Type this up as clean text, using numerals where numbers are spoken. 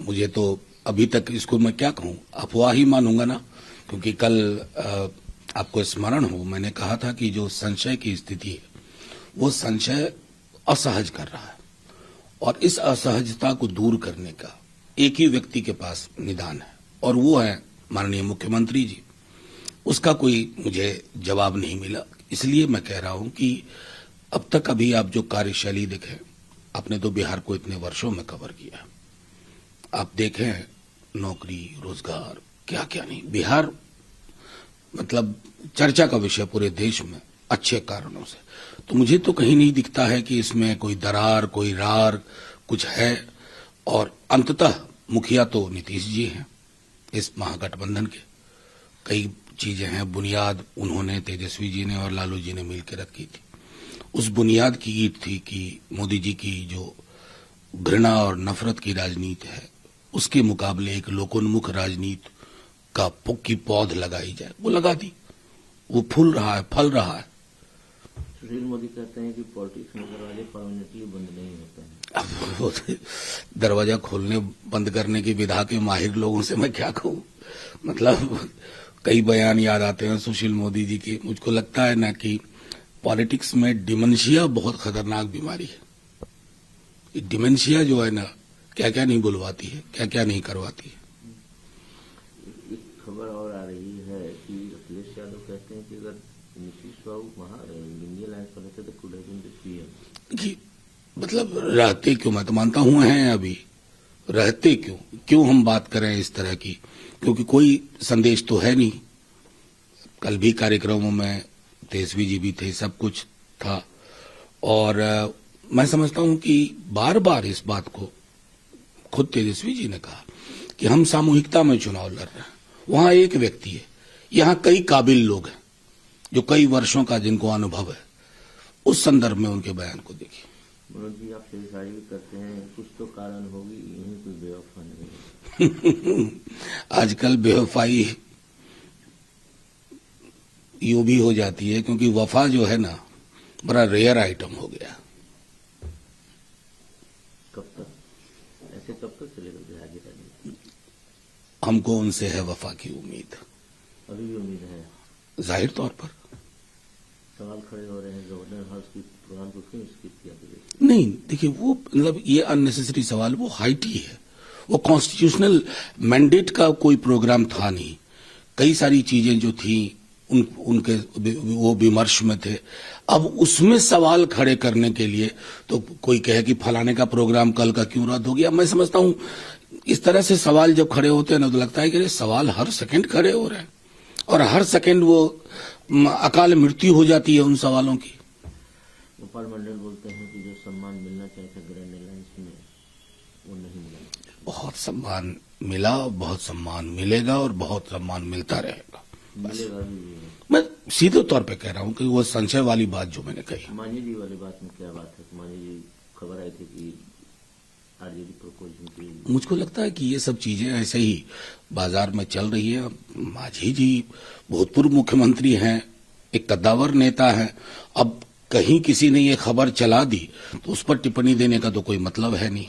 मुझे तो अभी तक इसको मैं क्या कहूं, अफवाह ही मानूंगा ना, क्योंकि कल आपको स्मरण हो मैंने कहा था कि जो संशय की स्थिति है वो संशय असहज कर रहा है, और इस असहजता को दूर करने का एक ही व्यक्ति के पास निदान है, और वो है माननीय मुख्यमंत्री जी। उसका कोई मुझे जवाब नहीं मिला, इसलिए मैं कह रहा हूं कि अब तक अभी आप जो कार्यशैली देखें, आपने तो बिहार को इतने वर्षों में कवर किया, आप देखें नौकरी रोजगार क्या क्या नहीं, बिहार मतलब चर्चा का विषय पूरे देश में अच्छे कारणों से। तो मुझे तो कहीं नहीं दिखता है कि इसमें कोई दरार कोई रार कुछ है, और अंततः मुखिया तो नीतीश जी हैं इस महागठबंधन के। कई चीजें हैं, बुनियाद उन्होंने, तेजस्वी जी ने और लालू जी ने मिलकर रखी थी। उस बुनियाद की ईंट थी कि मोदी जी की जो घृणा और नफरत की राजनीति है उसके मुकाबले एक लोकोन्मुख राजनीति की पौध लगाई जाए, वो लगा दी, वो फूल रहा है, फल रहा है। सुशील मोदी कहते हैं कि पॉलिटिक्स में दरवाजे परमानेंटली बंद नहीं होते हैं। अब दरवाजा खोलने बंद करने की विधा के माहिर लोगों से मैं क्या कहूं, मतलब कई बयान याद आते हैं सुशील मोदी जी के। मुझको लगता है ना कि पॉलिटिक्स में डिमेंशिया बहुत खतरनाक बीमारी है। डिमेंशिया जो है ना, क्या क्या नहीं बुलवाती है, क्या क्या नहीं करवाती है। एक खबर और आ रही है कि अखिलेश यादव कहते हैं कि अगर नीतीश बाबू इंडिया अलायंस पर रहते तो could have been the PM. मतलब रहते क्यों, मैं तो मानता हूं हैं अभी, रहते क्यों हम बात करें इस तरह की, क्योंकि कोई संदेश तो है नहीं। कल भी कार्यक्रमों में तेजस्वी जी भी थे, सब कुछ था, और मैं समझता हूं कि बार बार इस बात को खुद तेजस्वी जी ने कहा कि हम सामूहिकता में चुनाव लड़ रहे हैं। वहां एक व्यक्ति है, यहां कई काबिल लोग हैं जो कई वर्षों का जिनको अनुभव है। उस संदर्भ में उनके बयान को देखिए। मनोज जी, आप शेरशायरी भी करते हैं, कुछ तो कारण होगी, यही कोई बेवफा नहीं है। आजकल बेवफाई यूं भी हो जाती है, क्योंकि वफा जो है ना बड़ा रेयर आइटम हो गया। कब तक ऐसे, कब तक चलेगा बिहार की राजनीति? हमको उनसे है वफा की उम्मीद, अभी भी उम्मीद है? जाहिर तौर पर। सवाल खड़े हो रहे हैं गवर्नर हाउस की प्रोग्राम को क्यों स्किप किया? नहीं, देखिए वो मतलब ये अननेसेसरी सवाल, वो हाइटी है, वो कॉन्स्टिट्यूशनल मैंडेट का कोई प्रोग्राम था नहीं। कई सारी चीजें जो थी उनके वो विमर्श में थे। अब उसमें सवाल खड़े करने के लिए तो कोई कहे कि फलाने का प्रोग्राम कल का क्यों रद्द हो गया। मैं समझता हूं इस तरह से सवाल जब खड़े होते हैं ना, तो लगता है कि सवाल हर सेकंड खड़े हो रहे हैं, और हर सेकंड वो अकाल मृत्यु हो जाती है उन सवालों की। गोपाल मंडल बोलते हैं कि जो सम्मान मिलना चाहिए था ग्रैंड अलायंस में, वो नहीं मिला। बहुत सम्मान मिला, बहुत सम्मान मिलेगा, और बहुत सम्मान मिलता रहेगा। मिलेगा भी। मैं सीधे तौर पे कह रहा हूं कि वो संशय वाली बात जो मैंने कही। मांझी जी वाली बात में क्या बात है? मांझी जी खबर आई थी कि आरजेडी प्रपोज। मुझको लगता है कि ये सब चीजें ऐसे ही बाजार में चल रही है। मांझी जी भूतपूर्व मुख्यमंत्री हैं, एक कद्दावर नेता है। अब कहीं किसी ने ये खबर चला दी तो उस पर टिप्पणी देने का तो कोई मतलब है नहीं।